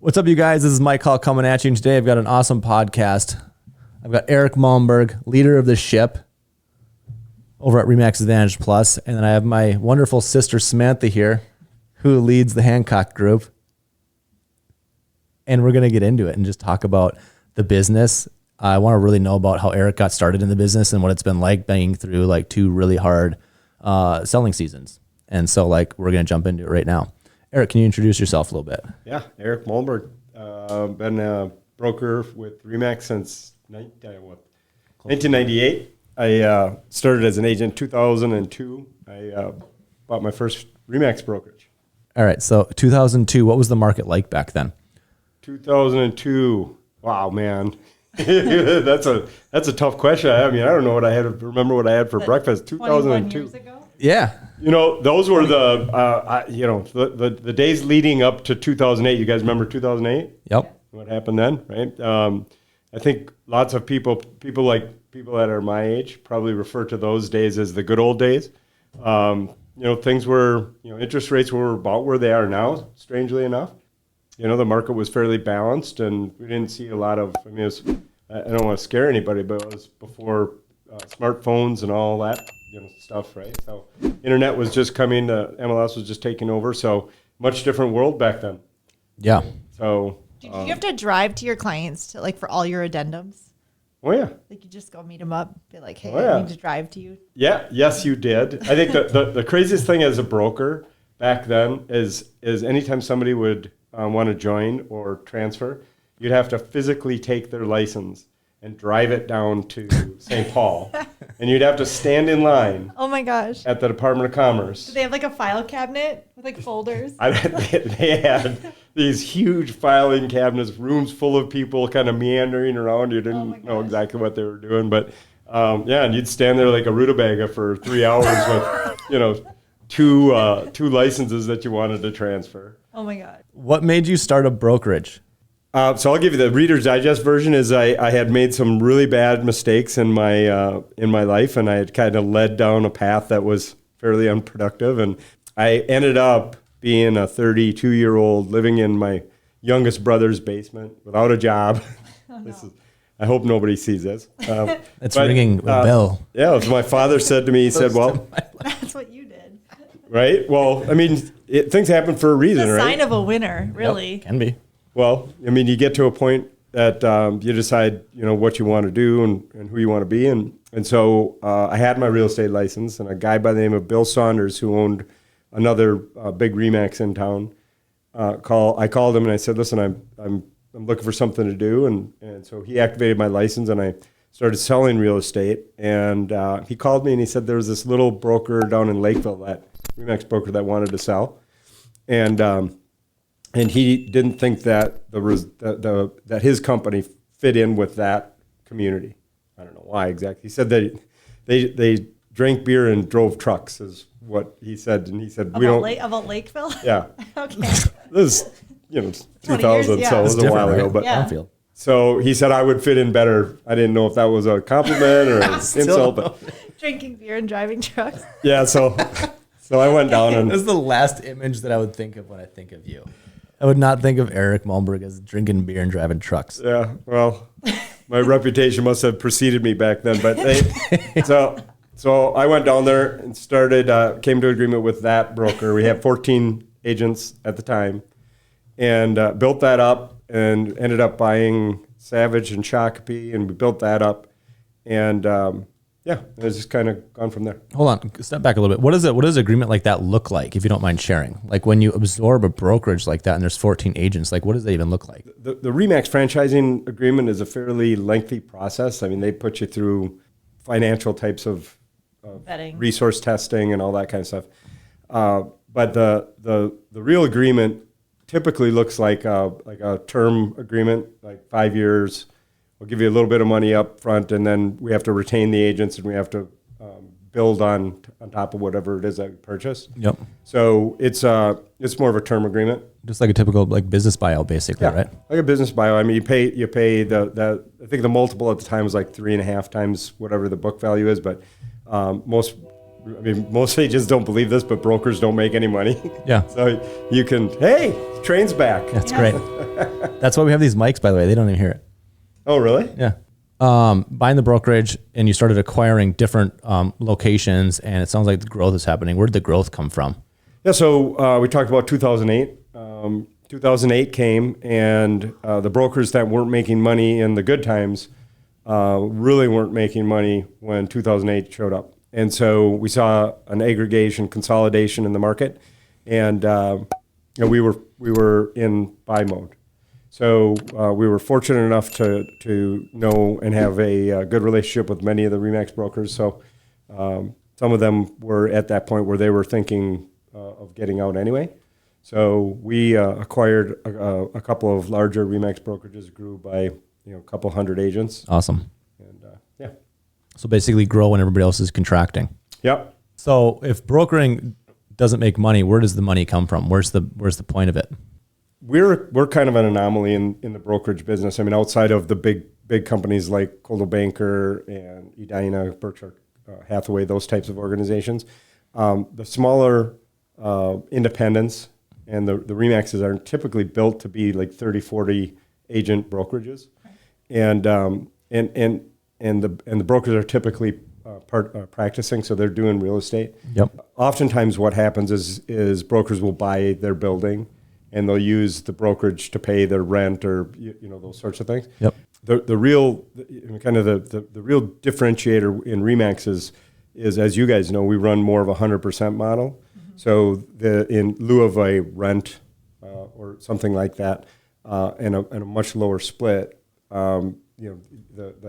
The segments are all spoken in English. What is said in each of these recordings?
What's up, you guys? This is Mike Hall coming at you, and today I've got an awesome podcast. I've got Eric Malmberg, leader of the ship over at RE/MAX Advantage Plus, and then I have my wonderful sister Samantha here, who leads the Hancock Group. And we're going to get into it and just talk about the business. I want to really know about how Eric got started in the business and what it's been like being through like two really hard selling seasons. And so we're going to jump into it right now. Eric, can you introduce yourself a little bit? Yeah, Eric Malmberg. Been a broker with RE/MAX since 1998. I started as an agent in 2002. I bought my first RE/MAX brokerage. All right, so 2002, what was the market like back then? 2002. Wow, man. That's a tough question. I mean, I don't know what I had. Remember what I had for breakfast? 2002. Years ago? Yeah. You know, those were the days leading up to 2008. You guys remember 2008? Yep. What happened then, right? I think lots of people that are my age probably refer to those days as the good old days. Things were, interest rates were about where they are now, strangely enough. The market was fairly balanced, and we didn't see a lot of, I don't want to scare anybody, but it was before smartphones and all that stuff, right? So internet was just coming, MLS was just taking over, so much different world back then. Yeah. So Did you have to drive to your clients to for all your addendums? Oh yeah. You just go meet them up, be like, hey, I need to drive to you. Yeah, yes you did. I think the craziest thing as a broker back then is anytime somebody would want to join or transfer, you'd have to physically take their license and drive it down to St. Paul. And you'd have to stand in line. Oh my gosh. At the Department of Commerce. Did they have a file cabinet with folders? They had these huge filing cabinets, rooms full of people kind of meandering around. You didn't know exactly what they were doing. But and you'd stand there like a rutabaga for 3 hours with, two licenses that you wanted to transfer. Oh my God. What made you start a brokerage? So I'll give you the Reader's Digest version. Is I had made some really bad mistakes in my life, and I had kind of led down a path that was fairly unproductive, and I ended up being a 32-year-old living in my youngest brother's basement without a job. Oh, no. I hope nobody sees this. It's ringing a bell. Yeah, so my father said to me, he said, "Well, that's what you did." Right? Well, I mean, things happen for a reason, it's a right? sign of a winner, really. Yep, can be. Well, I mean, you get to a point that you decide, what you want to do and who you want to be. And so I had my real estate license, and a guy by the name of Bill Saunders, who owned another big RE/MAX in town, I called him and I said, "Listen, I'm looking for something to do." And so he activated my license, and I started selling real estate. And he called me and he said there was this little broker down in Lakeville, that RE/MAX broker, that wanted to sell. And he didn't think that that his company fit in with that community. I don't know why exactly. He said that they drank beer and drove trucks, is what he said. And he said about Lakeville. Yeah. Okay. This is 2000, years, so it was a while ago. Right? But yeah. So he said I would fit in better. I didn't know if that was a compliment or an insult. But Drinking beer and driving trucks. yeah. So I went down and This is the last image that I would think of when I think of you. I would not think of Eric Malmberg as drinking beer and driving trucks. yeah. Well, my reputation must have preceded me back then. But so I went down there and came to agreement with that broker. We had 14 agents at the time, and built that up, and ended up buying Savage and Shakopee, and we built that up, and it's just kind of gone from there. Hold on, step back a little bit. What does an agreement like that look like, if you don't mind sharing? Like when you absorb a brokerage like that and there's 14 agents, what does that even look like? The RE/MAX franchising agreement is a fairly lengthy process. I mean, they put you through financial types of Vetting. resource testing and all that kind of stuff. But the real agreement typically looks like a term agreement, like 5 years. We'll give you a little bit of money up front, and then we have to retain the agents, and we have to build on top of whatever it is that we purchase. Yep. So it's more of a term agreement. Just like a typical business buyout, basically, right? Like a business buyout. I mean, you pay the I think the multiple at the time was like 3.5 times whatever the book value is, but most I mean, most agents don't believe this, but brokers don't make any money. Yeah. So you can, hey, train's back. That's great. That's why we have these mics, by the way. They don't even hear it. Oh, really? Yeah. Buying the brokerage, and you started acquiring different locations, and it sounds like the growth is happening. Where did the growth come from? Yeah, so we talked about 2008. 2008 came, and the brokers that weren't making money in the good times really weren't making money when 2008 showed up. And so we saw an aggregation, consolidation in the market, and we were in buy mode. So we were fortunate enough to know and have a good relationship with many of the RE/MAX brokers. So some of them were at that point where they were thinking of getting out anyway. So we acquired a couple of larger RE/MAX brokerages, grew by a couple hundred agents. Awesome. And yeah. So basically grow when everybody else is contracting. Yep. So if brokering doesn't make money, where does the money come from? Where's the point of it? We're kind of an anomaly in the brokerage business. I mean, outside of the big companies like Coldwell Banker and Edina, Berkshire Hathaway, those types of organizations, the smaller independents and the RE/MAXs are typically built to be like 30, 40 agent brokerages, and the brokers are typically practicing, so they're doing real estate. Yep. Oftentimes, what happens is brokers will buy their building, and they'll use the brokerage to pay their rent or those sorts of things. Yep. The real differentiator in RE/MAX is as you guys know, we run more of a 100% model. So in lieu of a rent or something like that, and a much lower split, the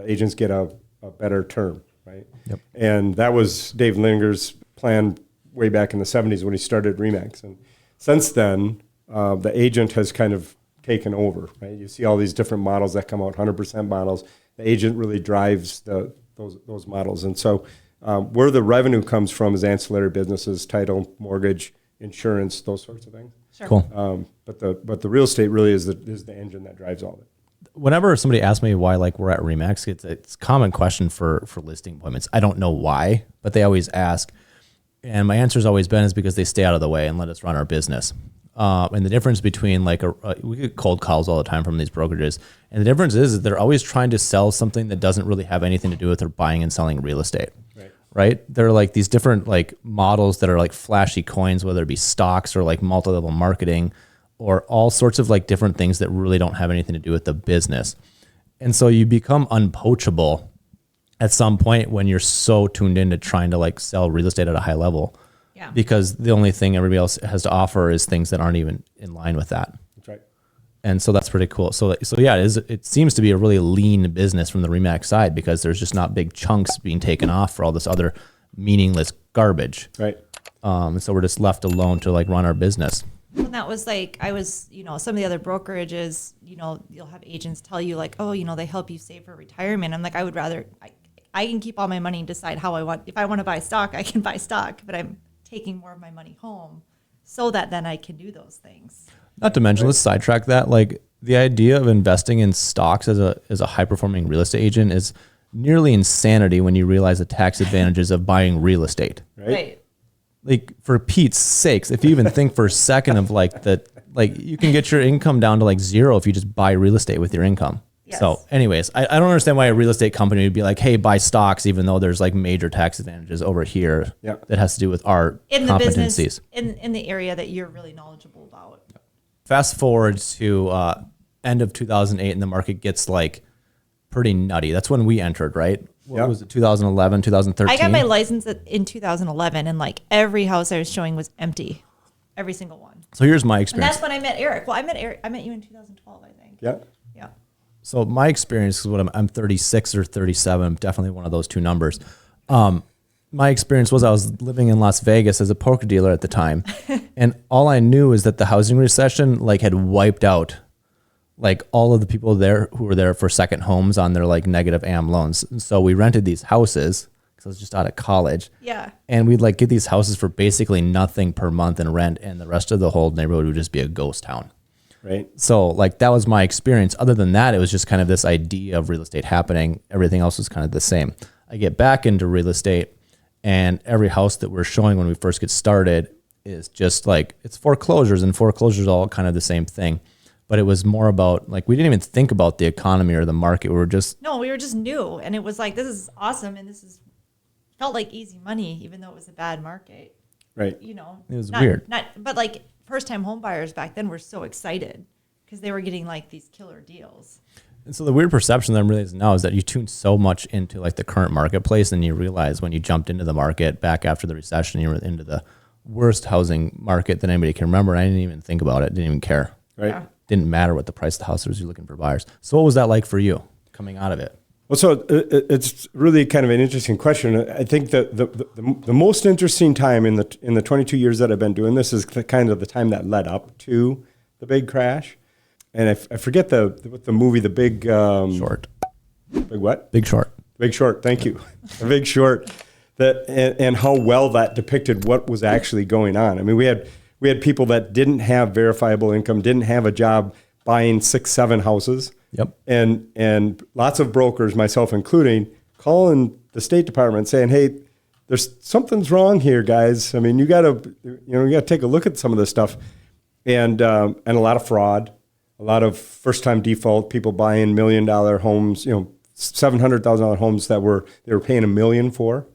agents get a better term, right? Yep. And that was Dave Linger's plan way back in the 70s when he started RE/MAX. And since then, the agent has kind of taken over, right? You see all these different models that come out, 100% models. The agent really drives those models. And so where the revenue comes from is ancillary businesses, title, mortgage, insurance, those sorts of things. Sure. Cool. But the real estate really is the engine that drives all of it. Whenever somebody asks me why we're at RE/MAX, it's a common question for listing appointments. I don't know why, but they always ask. And my answer has always been is because they stay out of the way and let us run our business. And the difference between we get cold calls all the time from these brokerages. And the difference is that they're always trying to sell something that doesn't really have anything to do with their buying and selling real estate. Right? They're like these different models that are like flashy coins, whether it be stocks or like multi-level marketing or all sorts of different things that really don't have anything to do with the business. And so you become unpoachable at some point when you're so tuned into trying to sell real estate at a high level. Yeah. Because the only thing everybody else has to offer is things that aren't even in line with that. That's right. And so that's pretty cool. So yeah, it seems to be a really lean business from the RE/MAX side because there's just not big chunks being taken off for all this other meaningless garbage. Right. And so we're just left alone to run our business. And that was some of the other brokerages, you'll have agents tell you they help you save for retirement. I'm like, I would rather, I can keep all my money and decide how I want. If I want to buy stock, I can buy stock, but I'm taking more of my money home so that then I can do those things. Not to mention, let's sidetrack that. The idea of investing in stocks as a high performing real estate agent is nearly insanity when you realize the tax advantages of buying real estate. Right. For Pete's sakes, if you even think for a second of you can get your income down to zero if you just buy real estate with your income. Yes. So anyways, I don't understand why a real estate company would be like, hey, buy stocks, even though there's major tax advantages over here that has to do with our in the competencies. business, in the area that you're really knowledgeable about. Fast forward to end of 2008 and the market gets pretty nutty. That's when we entered, right? What was it, 2011, 2013? I got my license in 2011 and every house I was showing was empty. Every single one. So here's my And experience. that's when I met Eric. Well, I met you in 2012, I think. Yeah. Yeah. So my experience is I'm 36 or 37. I'm definitely one of those two numbers. My experience was I was living in Las Vegas as a poker dealer at the time. And all I knew is that the housing recession had wiped out all of the people there who were there for second homes on their negative AM loans. And so we rented these houses because I was just out of college. Yeah. And we'd get these houses for basically nothing per month in rent. And the rest of the whole neighborhood would just be a ghost town. Right. So that was my experience. Other than that, it was just kind of this idea of real estate happening. Everything else was kind of the same. I get back into real estate And every house that we're showing when we first get started is just like, it's foreclosures, and foreclosures all kind of the same thing. But it was more about like, we didn't even think about the economy or the market. We were just new. And it was like, this is awesome. And felt like easy money, even though it was a bad market. Right. You know, it was weird. But like first time home buyers back then were so excited because they were getting like these killer deals. And so the weird perception that I'm realizing now is that you tune so much into like the current marketplace, and you realize when you jumped into the market back after the recession, you were into the worst housing market that anybody can remember. And I didn't even think about it. Didn't even care. Right. Yeah. Didn't matter what the price of the house was. You're looking for buyers. So what was that like for you coming out of it? Well, so it's really kind of an interesting question. I think that the most interesting time in the 22 years that I've been doing this is kind of the time that led up to the big crash. And I forget the movie, The Big Short. Big what? Big Short. Big Short. Thank you. The Big Short. And how well that depicted what was actually going on. I mean, we had people that didn't have verifiable income, didn't have a job, buying 6, 7 houses. Yep. And lots of brokers, myself including, calling the State Department saying, "Hey, something's wrong here, guys. I mean, you got to take a look at some of this stuff." And a lot of fraud, a lot of first-time default, people buying $1 million homes, $700,000 homes that they were paying $1 million for,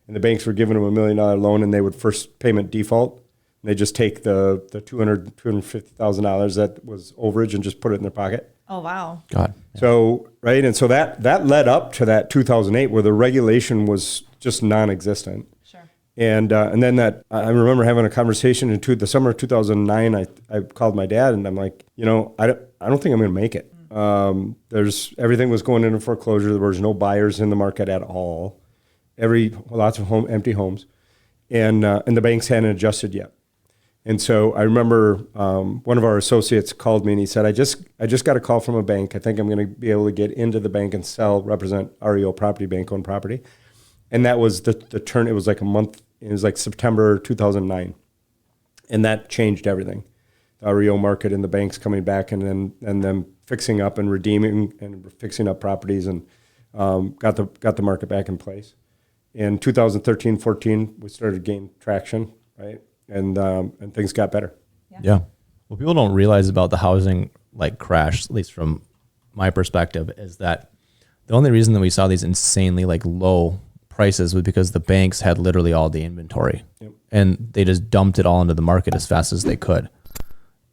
and the banks were giving them $1 million loan, and they would first payment default. And they just take the $250,000 that was overage and just put it in their pocket. Oh, wow. God. Yeah. So, right. And so that led up to that 2008 where the regulation was just non-existent. Sure. And then I remember having a conversation in the summer of 2009. I called my dad and I'm like, I don't think I'm going to make it. Everything was going into foreclosure. There was no buyers in the market at all. Lots of empty homes. And the banks hadn't adjusted yet. And so I remember one of our associates called me and he said, I just got a call from a bank. I think I'm going to be able to get into the bank and represent REO property, bank-owned property. And that was the turn. It was like a month. It was like September 2009. And that changed everything. The REO market and the banks coming back and then fixing up and redeeming and fixing up properties and got the market back in place. In 2013, 14, we started to gain traction, right? And things got better. Yeah. What people don't realize about the housing crash, at least from my perspective, is that the only reason that we saw these insanely low prices was because the banks had literally all the inventory. Yep. And they just dumped it all into the market as fast as they could.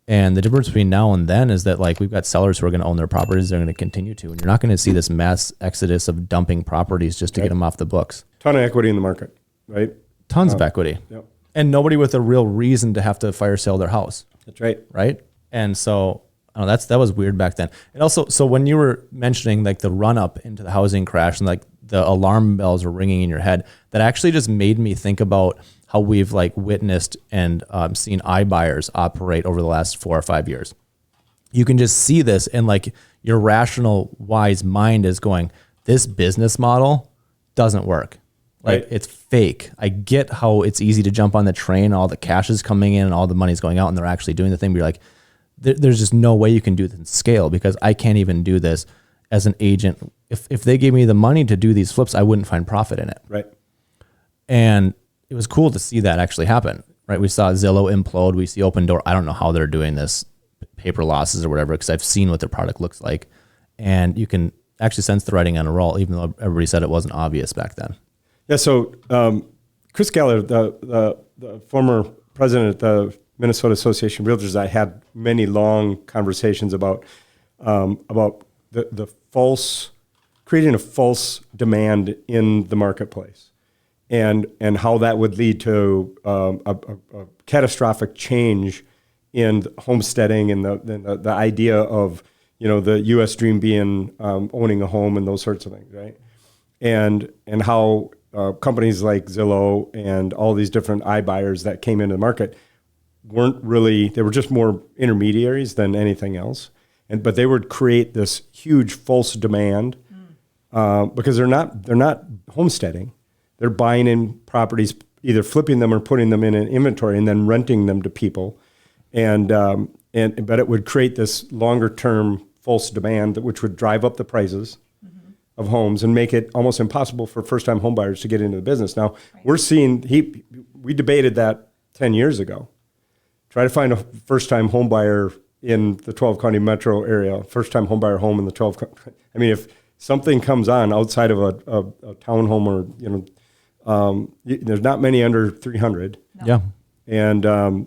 And the difference between now and then is that we've got sellers who are going to own their properties. They're going to continue to, and you're not going to see this mass exodus of dumping properties just to get them off the books. Ton of equity in the market, right? Tons of equity. Yep. And nobody with a real reason to have to fire sale their house. That's right. Right. And so that was weird back then. And also, so when you were mentioning the run up into the housing crash and the alarm bells were ringing in your head, that actually just made me think about how we've witnessed and seen iBuyers operate over the last 4 or 5 years. You can just see this and your rational, wise mind is going, this business model doesn't work. Right. It's fake. I get how it's easy to jump on the train, all the cash is coming in and all the money's going out and they're actually doing the thing. But you're like, there's just no way you can do this in scale because I can't even do this as an agent. If they gave me the money to do these flips, I wouldn't find profit in it. Right. And it was cool to see that actually happen, right? We saw Zillow implode. We see Open Door. I don't know how they're doing this, paper losses or whatever, because I've seen what their product looks like. And you can actually sense the writing on the wall, even though everybody said it wasn't obvious back then. Yeah, so Chris Geller, the former president of the Minnesota Association of Realtors, I had many long conversations about the creating a false demand in the marketplace, and how that would lead to a catastrophic change in homesteading and the idea of the U.S. dream being owning a home and those sorts of things, right? And how companies like Zillow and all these different iBuyers that came into the market they were just more intermediaries than anything else. But they would create this huge false demand because they're not homesteading. They're buying in properties, either flipping them or putting them in an inventory and then renting them to people. But it would create this longer term false demand which would drive up the prices. of homes and make it almost impossible for first-time home buyers to get into the business. Now, we're seeing, we debated that 10 years ago. Try to find a first-time home buyer in the 12-county metro area, first-time home buyer home in the 12. I mean, if something comes on outside of a townhome or, there's not many under 300. No. Yeah. And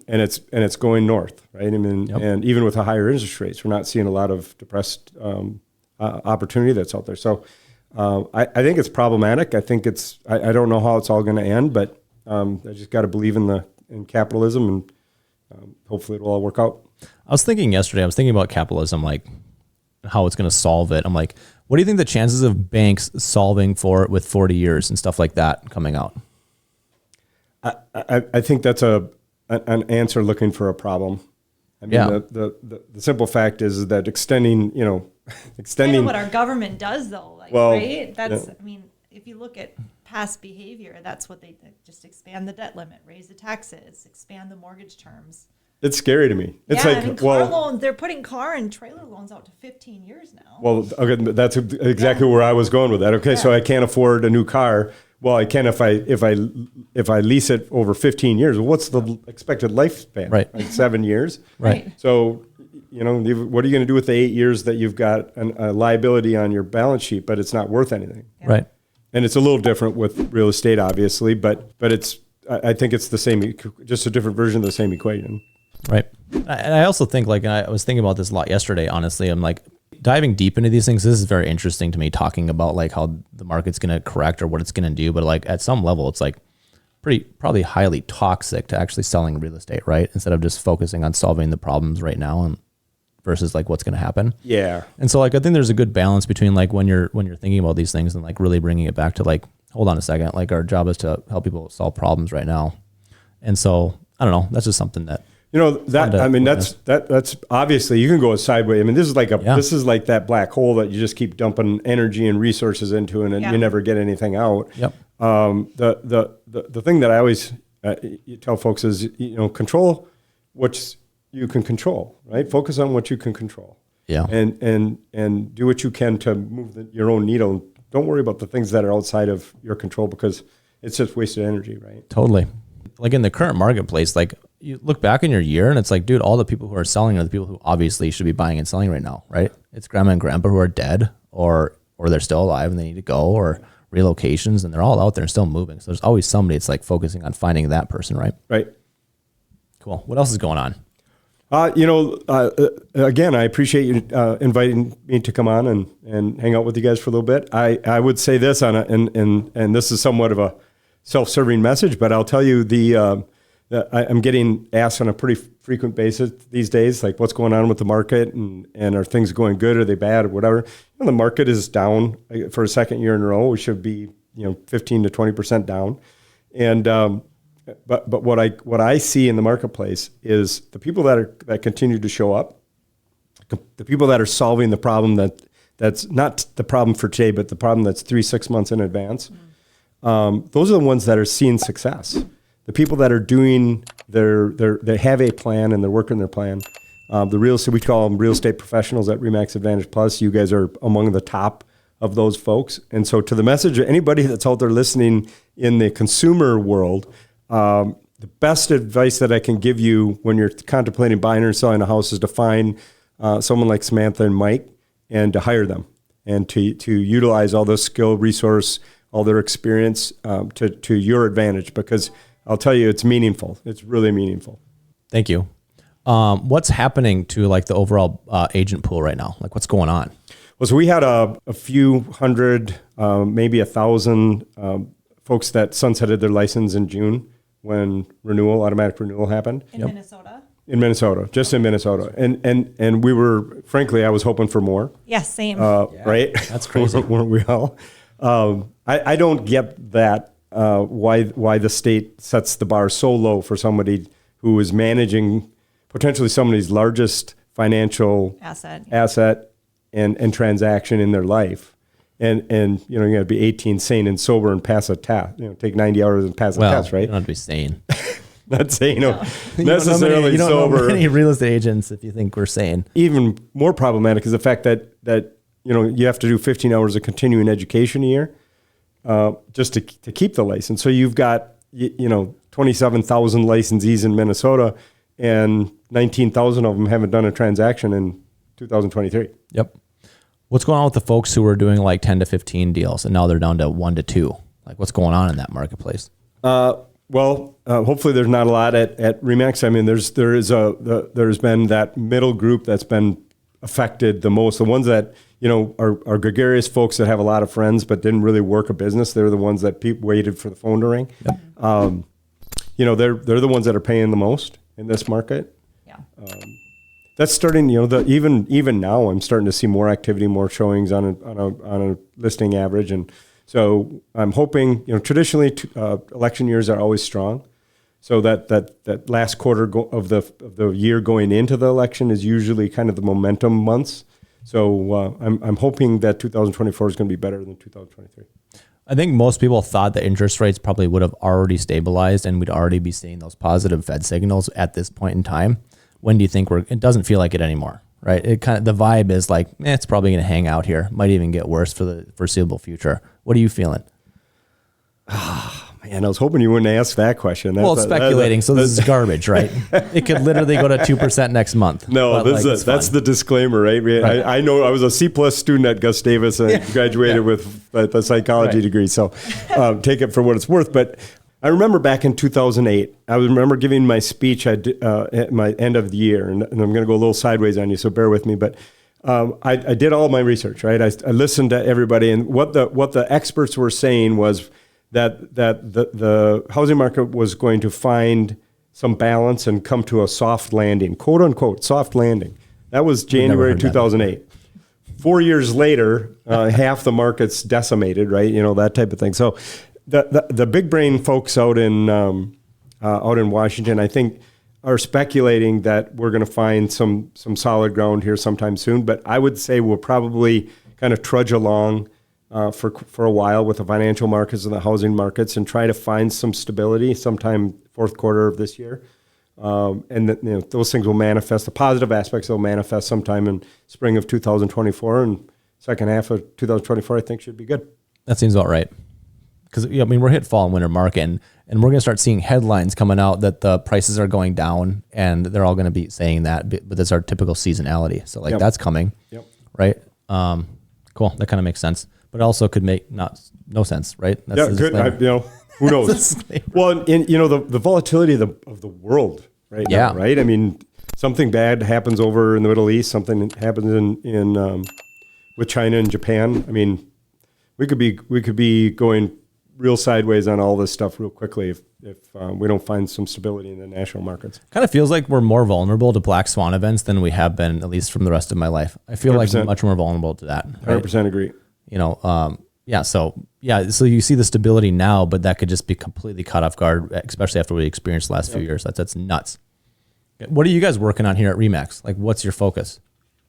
it's going north, right? I mean, and even with the higher interest rates, we're not seeing a lot of depressed opportunity that's out there. So I think it's problematic. I think I don't know how it's all going to end, but I just got to believe in capitalism, and hopefully it'll all work out. I was thinking about capitalism, like how it's going to solve it. I'm like, what do you think the chances of banks solving for it with 40 years and stuff like that coming out? I think that's an answer looking for a problem. I mean, the simple fact is that extending Kind of what our government does, though, right? That's, I mean, if you look at past behavior, that's what they did. Just expand the debt limit, raise the taxes, expand the mortgage terms. It's scary to me. It's car loans, they're putting car and trailer loans out to 15 years now. Well, okay, that's exactly where I was going with that. Okay, so I can't afford a new car. Well, I can if I lease it over 15 years. Well, what's the expected lifespan? Right. Like 7 years. Right. So, what are you going to do with the 8 years that you've got a liability on your balance sheet, but it's not worth anything? Yeah. Right. And it's a little different with real estate, obviously, but I think it's the same, just a different version of the same equation. Right. And I also think, and I was thinking about this a lot yesterday, honestly. I'm like, diving deep into these things, this is very interesting to me, talking about like how the market's going to correct or what it's going to do. But like at some level, it's like probably highly toxic to actually selling real estate, right? Instead of just focusing on solving the problems right now and versus like what's going to happen. Yeah. And so like, I think there's a good balance between like when you're thinking about these things and like really bringing it back to like, hold on a second, like our job is to help people solve problems right now. And so I don't know, that's just something that, that's obviously you can go sideways. I mean, this is like that black hole that you just keep dumping energy and resources into, and you never get anything out. Yep. The thing that I always tell folks is, control what you can control, right? Focus on what you can control. Yeah. And do what you can to move your own needle. Don't worry about the things that are outside of your control, because it's just wasted energy, right? Totally. Like in the current marketplace, like you look back in your year and it's like, dude, all the people who are selling are the people who obviously should be buying and selling right now, right? It's grandma and grandpa who are dead or they're still alive and they need to go, or relocations, and they're all out there and still moving. So there's always somebody. It's like focusing on finding that person, right? Right. Cool. What else is going on? Again, I appreciate you inviting me to come on and hang out with you guys for a little bit. I would say this and this is somewhat of a self-serving message, but I'll tell you I'm getting asked on a pretty frequent basis these days, like what's going on with the market and are things going good? Are they bad or whatever? The market is down for a second year in a row. We should be, 15 to 20% down. And, but what I see in the marketplace is the people that continue to show up, the people that are solving the problem that's not the problem for today, but the problem that's 3-6 months in advance. Those are the ones that are seeing success. The people that are doing they have a plan and they're working their plan. The real estate, we call them real estate professionals at RE/MAX Advantage Plus. You guys are among the top of those folks. And so to the message of anybody that's out there listening in the consumer world, the best advice that I can give you when you're contemplating buying or selling a house is to find someone like Samantha and Mike and to hire them and to utilize all the skill, resource, all their experience to your advantage, because I'll tell you, it's meaningful. It's really meaningful. Thank you. What's happening to like the overall agent pool right now? Like what's going on? Well, so we had a few hundred, maybe 1,000 folks that sunsetted their license in June when automatic renewal happened. In Minnesota? In Minnesota, just in Minnesota. And we were, frankly, I was hoping for more. Yes, same. Right? That's crazy. Weren't we all? I don't get that, why the state sets the bar so low for somebody who is managing potentially somebody's largest financial asset and transaction in their life. And you got to be 18, sane and sober and pass a test. Take 90 hours and pass a test, right? You don't have to be sane. Not sane, No. necessarily you don't sober. know many real estate agents if you think we're sane. Even more problematic is the fact that you have to do 15 hours of continuing education a year just to keep the license. So you've got, 27,000 licensees in Minnesota, and 19,000 of them haven't done a transaction in 2023. Yep. What's going on with the folks who were doing like 10 to 15 deals and now they're down to 1 to 2? Like, what's going on in that marketplace? Hopefully there's not a lot at RE/MAX. I mean, there's been that middle group that's been affected the most. The ones that, are gregarious folks that have a lot of friends but didn't really work a business. They're the ones that people waited for the phone to ring. Yep. They're the ones that are paying the most in this market. Yeah. That's starting, even now I'm starting to see more activity, more showings on a listing average. And so I'm hoping, traditionally election years are always strong. So that last quarter of the year going into the election is usually kind of the momentum months. So I'm hoping that 2024 is going to be better than 2023. I think most people thought that interest rates probably would have already stabilized and we'd already be seeing those positive Fed signals at this point in time. When do you think it doesn't feel like it anymore, right? It kind of, the vibe is like, it's probably going to hang out here. Might even get worse for the foreseeable future. What are you feeling? Man, I was hoping you wouldn't ask that question. It's speculating, so this is garbage, right? It could literally go to 2% next month. No, that's the disclaimer, right? Right. I know I was a C+ student at Gustavus and graduated with the psychology degree, so take it for what it's worth. But I remember back in 2008, I remember giving my speech at my end of the year, and I'm going to go a little sideways on you, so bear with me. But I did all my research, right? I listened to everybody, and what the experts were saying was that the housing market was going to find some balance and come to a soft landing, quote unquote, soft landing. That was January 2008. 4 years later, half the market's decimated, right? That type of thing. So the big brain folks out in Washington, I think, are speculating that we're going to find some solid ground here sometime soon. But I would say we'll probably kind of trudge along for a while with the financial markets and the housing markets and try to find some stability sometime fourth quarter of this year. And those things will manifest. The positive aspects will manifest sometime in spring of 2024, and second half of 2024, I think, should be good. That seems about right. Because we're hit fall and winter market, and we're going to start seeing headlines coming out that the prices are going down, and they're all going to be saying that. But that's our typical seasonality. So that's coming. Yep. Right. Cool. That kind of makes sense, but also could make no sense. Right. That's good. Who knows? Well, the volatility of the world right now, right? I mean, something bad happens over in the Middle East. Something happens in with China and Japan. I mean, we could be going real sideways on all this stuff real quickly if we don't find some stability in the national markets. Kind of feels like we're more vulnerable to black swan events than we have been, at least from the rest of my life. I feel 100%. Like we're much more vulnerable to that. Right? 100% agree. So you see the stability now, but that could just be completely caught off guard, especially after we experienced the last few years. That's nuts. What are you guys working on here at RE/MAX? Like, what's your focus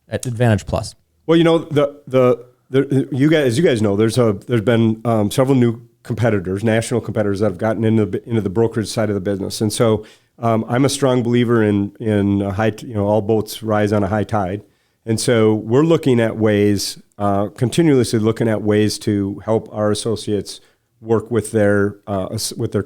at Advantage Plus? Well, you guys know, there's been several new competitors, national competitors that have gotten into the brokerage side of the business, and so I'm a strong believer in all boats rise on a high tide, and so we're looking at ways, continuously looking at ways to help our associates work with their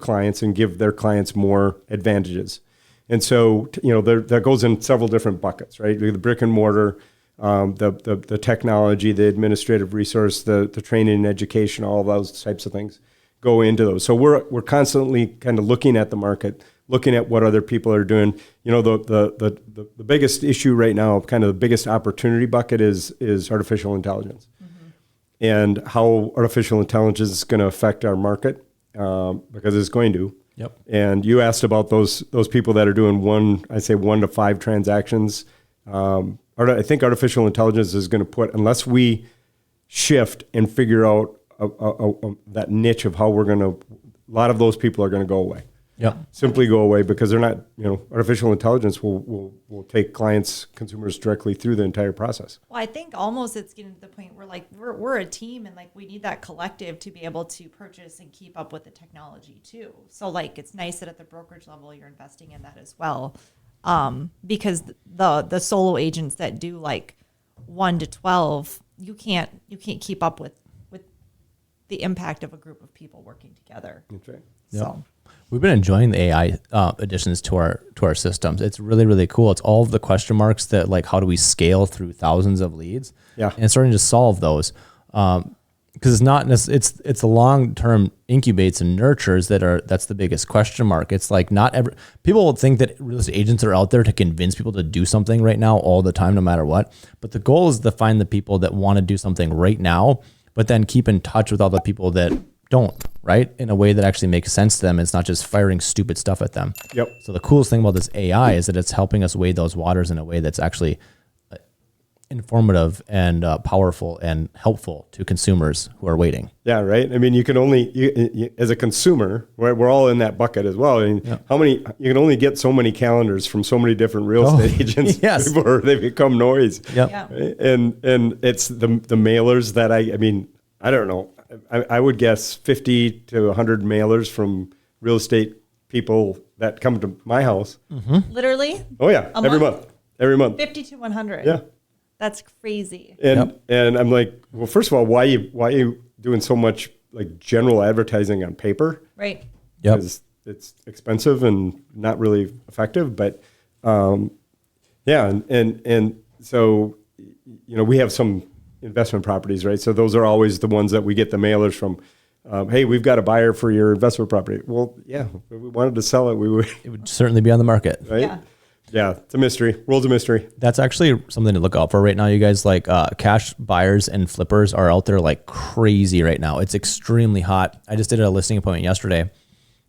clients and give their clients more advantages, and so that goes in several different buckets, right? The brick and mortar. The technology, the administrative resource, the training and education, all those types of things go into those. So we're constantly kind of looking at the market, looking at what other people are doing. The biggest issue right now, kind of the biggest opportunity bucket is artificial intelligence, and how artificial intelligence is going to affect our market, because it's going to. Yep. And you asked about those people that are doing 1 to 5 transactions. I think artificial intelligence is going to put, unless we shift and figure out that niche of how a lot of those people are going to go away. Yeah. Simply go away because they're not, artificial intelligence will take consumers directly through the entire process. Well, I think almost it's getting to the point where we're a team and we need that collective to be able to purchase and keep up with the technology too. So it's nice that at the brokerage level, you're investing in that as well. Because the solo agents that do 1 to 12, you can't keep up with the impact of a group of people working together. That's right. So We've been enjoying the AI additions to our systems. It's really, really cool. It's all of the question marks that like, how do we scale through thousands of leads? Yeah. And starting to solve those. Because it's not, it's the long-term incubates and nurtures that's the biggest question mark. It's like people will think that real estate agents are out there to convince people to do something right now all the time, no matter what. But the goal is to find the people that want to do something right now, but then keep in touch with all the people that don't, right? In a way that actually makes sense to them. It's not just firing stupid stuff at them. Yep. So the coolest thing about this AI is that it's helping us wade those waters in a way that's actually informative and powerful and helpful to consumers who are waiting. Yeah, right. I mean, you can only, you, as a consumer, we're all in that bucket as well. I mean, you can only get so many calendars from so many different real estate agents yes. before they become noise. Yep. Yeah. Right? And it's the mailers that I mean, I don't know. I would guess 50 to 100 mailers from real estate people that come to my house. literally Oh yeah, every month. 50 to 100. Yeah. That's crazy. And I'm like, well, first of all, why are you doing so much like general advertising on paper? Right. Yep. Because it's expensive and not really effective. But yeah, and so we have some investment properties, right? So those are always the ones that we get the mailers from. Hey, we've got a buyer for your investment property. Well, yeah, if we wanted to sell it, we would. It would certainly be on the market. Right? Yeah. Yeah, it's a mystery. World's a mystery. That's actually something to look out for right now. You guys, like cash buyers and flippers are out there like crazy right now. It's extremely hot. I just did a listing appointment yesterday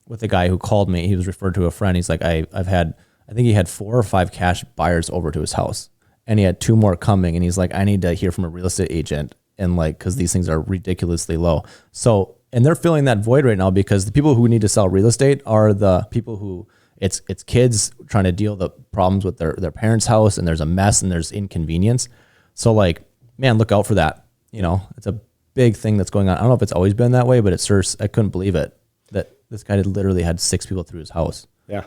with a guy who called me. He was referred to a friend. He's like, I think he had 4 or 5 cash buyers over to his house, and he had 2 more coming. And he's like, I need to hear from a real estate agent, and like, because these things are ridiculously low. So, and they're filling that void right now because the people who need to sell real estate are the people who it's kids trying to deal with the problems with their parents' house, and there's a mess and there's inconvenience. So like, man, look out for that. It's a big thing that's going on. I don't know if it's always been that way, but I couldn't believe it that this guy literally had 6 people through his house. Yeah.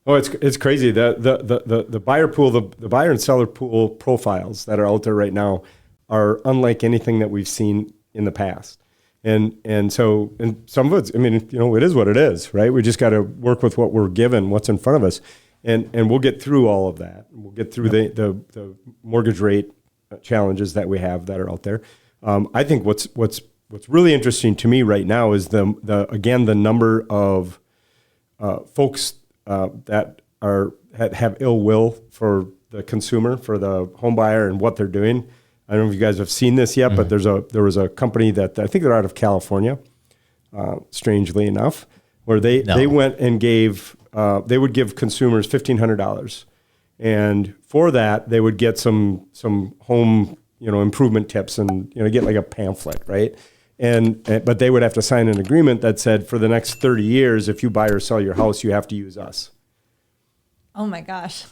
Oh, it's crazy. The buyer pool, the buyer and seller pool profiles that are out there right now are unlike anything that we've seen in the past. And so some of it's, I mean, it is what it is, right? We just got to work with what we're given, what's in front of us, and we'll get through all of that. We'll get through the mortgage rate challenges that we have that are out there. I think what's really interesting to me right now is the number of folks that have ill will for the consumer, for the home buyer, and what they're doing. I don't know if you guys have seen this yet, but there was a company that I think they're out of California, strangely enough, where they went and they would give consumers $1,500, and for that they would get some home improvement tips and get like a pamphlet, right? But they would have to sign an agreement that said for the next 30 years, if you buy or sell your house, you have to use us. Oh my gosh.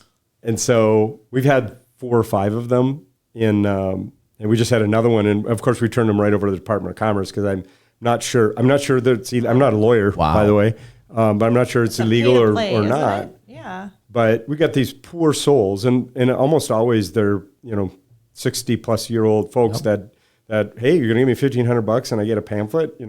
And so we've had 4 or 5 of them. And we just had another one, and of course we turned them right over to the Department of Commerce because I'm not sure that I'm not a lawyer, by the way, but I'm not sure it's illegal or not. Yeah. But we got these poor souls, and almost always they're 60-plus-year-old folks that hey, you're gonna give me $1,500 and I get a pamphlet.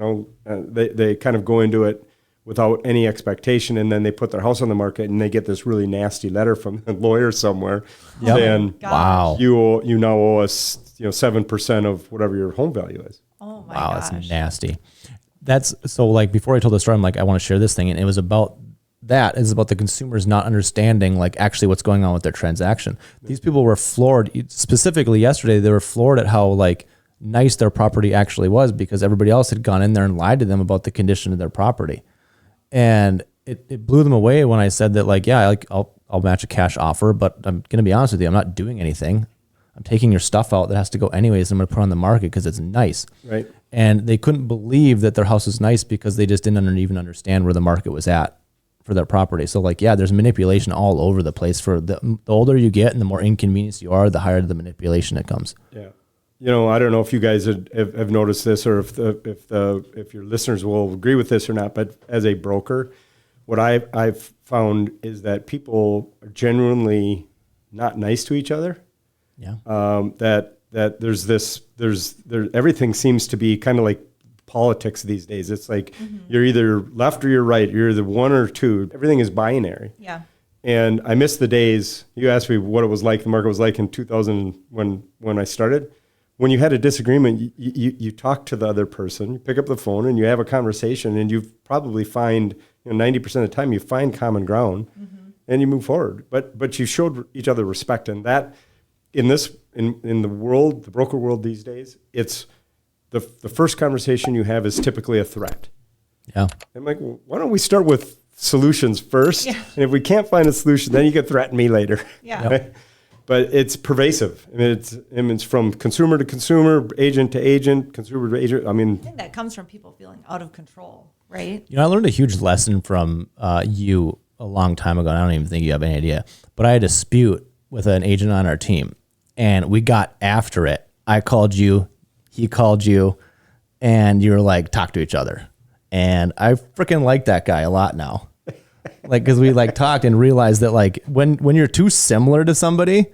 They kind of go into it without any expectation, and then they put their house on the market and they get this really nasty letter from a lawyer somewhere saying, wow, you now owe us 7% of whatever your home value is. Oh my wow, gosh. that's nasty. That's so like before I told the story, I'm like, I want to share this thing, and it was about that. It's about the consumers not understanding like actually what's going on with their transaction. These people were floored. Specifically yesterday, they were floored at how like nice their property actually was because everybody else had gone in there and lied to them about the condition of their property. And it blew them away when I said that, like, yeah, like I'll match a cash offer, but I'm going to be honest with you, I'm not doing anything. I'm taking your stuff out that has to go anyways. I'm going to put it on the market because it's nice. Right. And they couldn't believe that their house was nice because they just didn't even understand where the market was at for their property. So like, yeah, there's manipulation all over the place. For the older you get and the more inconvenienced you are, the higher the manipulation it comes. Yeah. I don't know if you guys have noticed this or if your listeners will agree with this or not, but as a broker, what I've found is that people are genuinely not nice to each other. Yeah. That everything seems to be kind of like politics these days. It's like you're either left or you're right. You're either one or two. Everything is binary. Yeah. And I miss the days. You asked me what it was like, the market was like in 2000 when I started. When you had a disagreement, you talk to the other person, you pick up the phone, and you have a conversation, and you probably find 90% of the time you find common ground, and you move forward. But you showed each other respect, and that in the world, the broker world these days, it's the first conversation you have is typically a threat. Yeah. I'm like, well, why don't we start with solutions first? Yeah. And if we can't find a solution, then you can threaten me later. Yeah. Right? But it's pervasive. I mean, it's from consumer to consumer, agent to agent, consumer to agent. I mean, I think that comes from people feeling out of control, right? I learned a huge lesson from you a long time ago. And I don't even think you have any idea. But I had a dispute with an agent on our team, and we got after it. I called you, he called you, and you were like, talk to each other. And I freaking like that guy a lot now. Like, because we like talked and realized that like when you're too similar to somebody,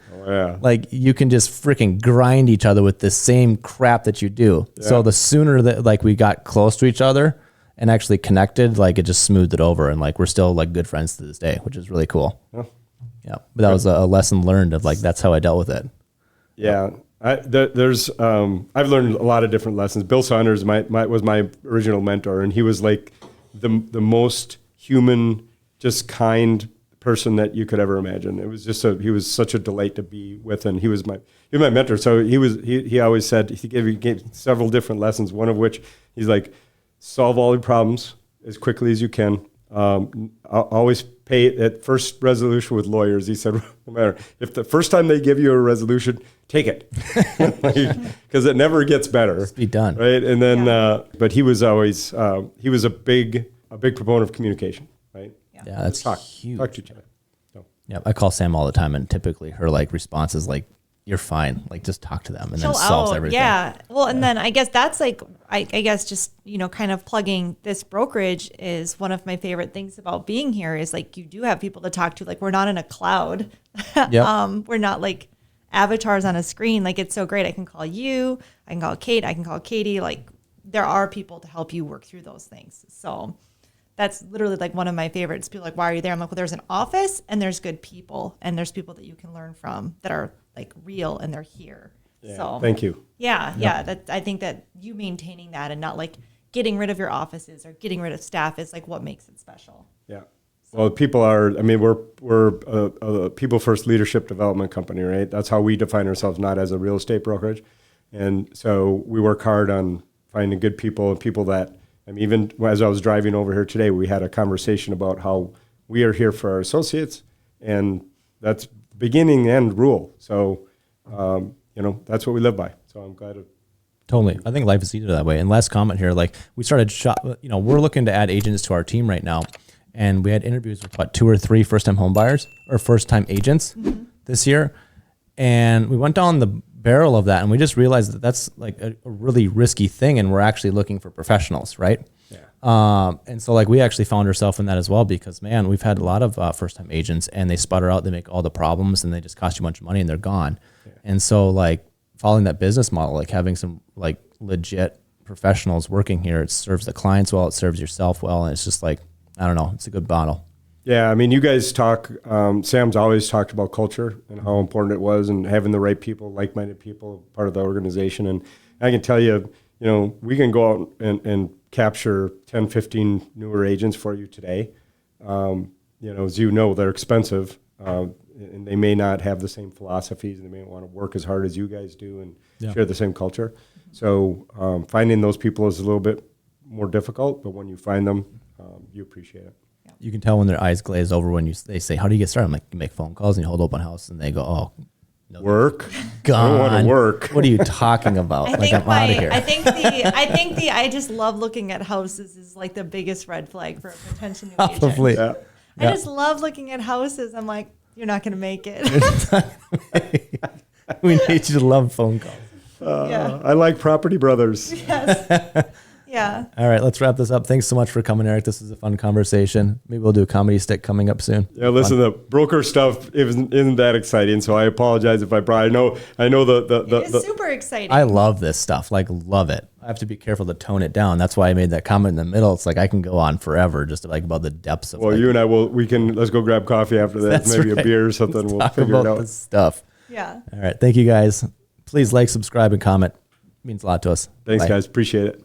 like you can just freaking grind each other with the same crap that you do. Yeah. So the sooner that like we got close to each other and actually connected, like it just smoothed it over, and like we're still like good friends to this day, which is really cool. Oh. Yeah, but that was a lesson learned of like that's how I dealt with it. Yeah. I've learned a lot of different lessons. Bill Saunders was my original mentor, and he was like the most human, just kind person that you could ever imagine. It was just he was such a delight to be with, and he was my mentor. So he always said, he gave several different lessons, one of which he's like, solve all your problems as quickly as you can. Always pay at first resolution with lawyers. He said, no matter if the first time they give you a resolution, take it, because it never gets better. Just be done. Right. And then, but he was always, he was a big proponent of communication. Right. Yeah, that's huge. Talk to each other. So. Yeah, I call Sam all the time, and typically her like response is like, "You're fine. Like, just talk to them, and then it solves everything." Yeah. Well, and then I guess that's like, I guess just kind of plugging this brokerage is one of my favorite things about being here is like you do have people to talk to. Like we're not in a cloud. Yep. We're not like avatars on a screen. Like it's so great. I can call you. I can call Kate. I can call Katie. Like there are people to help you work through those things. So. That's literally like one of my favorites. People are like, why are you there? I'm like, well, there's an office and there's good people and there's people that you can learn from that are like real and they're here. Yeah, so thank you. Yeah. I think that you maintaining that and not like getting rid of your offices or getting rid of staff is like what makes it special. Yeah. Well, people are, I mean, we're a people first leadership development company, right? That's how we define ourselves, not as a real estate brokerage. And so we work hard on finding good people and people that, I mean, even as I was driving over here today, we had a conversation about how we are here for our associates, and that's beginning and rule. So, that's what we live by. So I'm glad to. Totally. I think life is easier that way. And last comment here, like we started, we're looking to add agents to our team right now. And we had interviews with 2 or 3 first-time home buyers or first-time agents this year. And we went down the barrel of that, and we just realized that that's like a really risky thing, and we're actually looking for professionals, right? Yeah. And so like we actually found ourselves in that as well, because man, we've had a lot of first-time agents, and they sputter out, they make all the problems, and they just cost you a bunch of money, and they're gone. Yeah. And so like following that business model, like having some like legit professionals working here, it serves the clients well, it serves yourself well, and it's just like, I don't know, it's a good model. Yeah, I mean, you guys talk, Sam's always talked about culture and how important it was, and having the right people, like-minded people, part of the organization. And I can tell you, we can go out and capture 10, 15 newer agents for you today. As they're expensive, and they may not have the same philosophies, and they may not want to work as hard as you guys do and share the same culture. So finding those people is a little bit more difficult, but when you find them, you appreciate it. You can tell when their eyes glaze over when they say, "How do you get started?" I'm like, "You make phone calls and you hold open house," and they go, "Oh, no, work? Gone. I don't want to work. What are you talking about?" I'm out of here. I think I just love looking at houses is like the biggest red flag for a potential new agent. Probably. Yeah. I just love looking at houses. I'm like, you're not going to make it. We need you to love phone calls. I like Property Brothers. Yes. Yeah. All right, let's wrap this up. Thanks so much for coming, Eric. This is a fun conversation. Maybe we'll do a comedy stick coming up soon. Yeah, listen, the broker stuff isn't that exciting, so I apologize if I brought. I know It's super exciting. I love this stuff. Like, love it. I have to be careful to tone it down. That's why I made that comment in the middle. It's like I can go on forever just like about the depths of. Well, like, you and I let's go grab coffee after that. That's Maybe right. a beer or something. Let's We'll talk figure it about out. this stuff. Yeah. All right. Thank you guys. Please like, subscribe, and comment. It means a lot to us. Thanks, Bye. guys. Appreciate it.